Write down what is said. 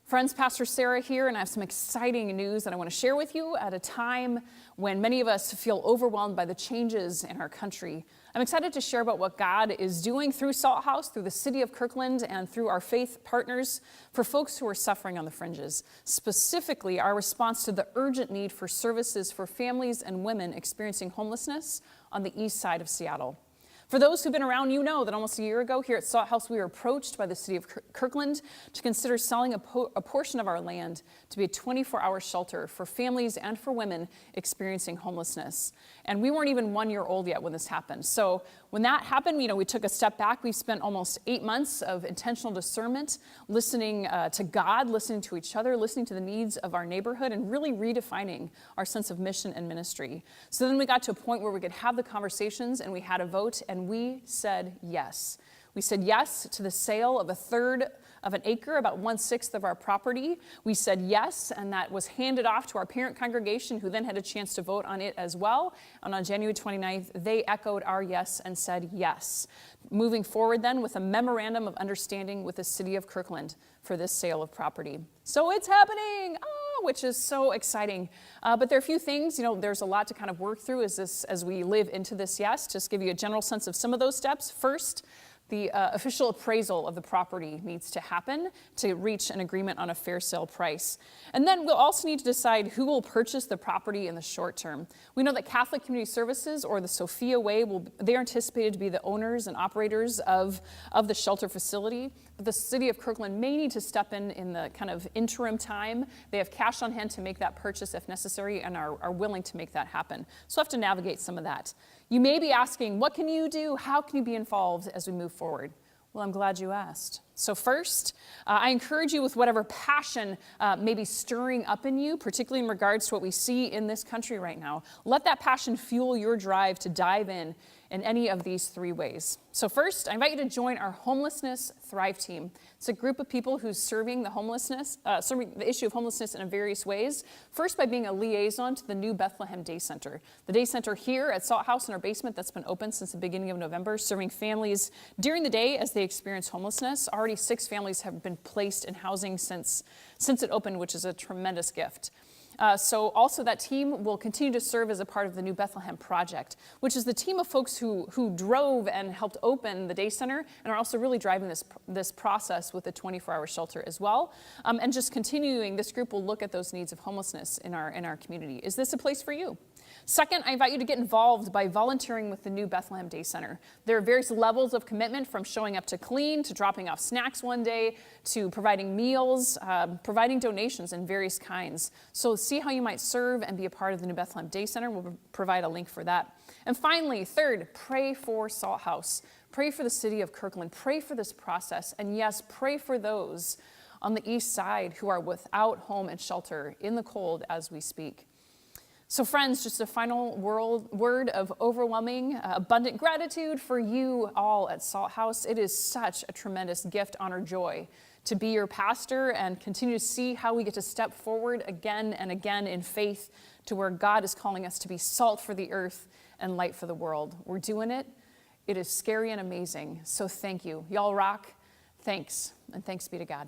Friends, Pastor Sara here, and I have some exciting news that I want to share with you at a time when many of us feel overwhelmed by the changes in our country. I'm excited to share about what God is doing through Salt House, through the city of Kirkland, and through our faith partners for folks who are suffering on the fringes. Specifically, our response to the urgent need for services for families and women experiencing homelessness on the east side of Seattle. For those who've been around, you know that almost a year ago here at Salt House, we were approached by the city of Kirkland to consider selling a portion of our land to be a 24-hour shelter for families and for women experiencing homelessness. And we weren't even 1 year old yet when this happened. So when that happened, we took a step back. We spent almost 8 months of intentional discernment, listening to God, listening to each other, listening to the needs of our neighborhood, and really redefining our sense of mission and ministry. So then we got to a point where we could have the conversations, and we had a vote, and we said yes. We said yes to the sale of a third of an acre, about 1/6 of our property. We said yes, and that was handed off to our parent congregation, who then had a chance to vote on it as well. And on January 29th, they echoed our yes and said yes. Moving forward then with a memorandum of understanding with the city of Kirkland for this sale of property. So it's happening, which is so exciting. But there are a few things, there's a lot to kind of work through as we live into this yes. Just give you a general sense of some of those steps. First, the official appraisal of the property needs to happen to reach an agreement on a fair sale price. And then we'll also need to decide who will purchase the property in the short term. We know that Catholic Community Services, or the Sophia Way, they're anticipated to be the owners and operators of the shelter facility. But the city of Kirkland may need to step in the kind of interim time. They have cash on hand to make that purchase if necessary and are willing to make that happen. So we'll have to navigate some of that. You may be asking, what can you do? How can you be involved as we move forward? Well, I'm glad you asked. So first, I encourage you with whatever passion may be stirring up in you, particularly in regards to what we see in this country right now. Let that passion fuel your drive to dive in any of these three ways. So first, I invite you to join our Homelessness Thrive team. It's a group of people who's serving the issue of homelessness in various ways. First, by being a liaison to the new Bethlehem Day Center. The day center here at Salt House in our basement that's been open since the beginning of November, serving families during the day as they experience homelessness. Already 6 families have been placed in housing since it opened, which is a tremendous gift. So also that team will continue to serve as a part of the New Bethlehem Project, which is the team of folks who drove and helped open the day center and are also really driving this process with the 24-hour shelter as well. And just continuing, this group will look at those needs of homelessness in our community. Is this a place for you? Second, I invite you to get involved by volunteering with the New Bethlehem Day Center. There are various levels of commitment, from showing up to clean, to dropping off snacks one day, to providing meals, providing donations in various kinds. So see how you might serve and be a part of the New Bethlehem Day Center. We'll provide a link for that. And finally, third, pray for Salt House. Pray for the city of Kirkland. Pray for this process. And yes, pray for those on the east side who are without home and shelter in the cold as we speak. So friends, just a final word of overwhelming, abundant gratitude for you all at Salt House. It is such a tremendous gift, honor, joy to be your pastor and continue to see how we get to step forward again and again in faith to where God is calling us to be salt for the earth and light for the world. We're doing it. It is scary and amazing. So thank you. Y'all rock. Thanks, and thanks be to God.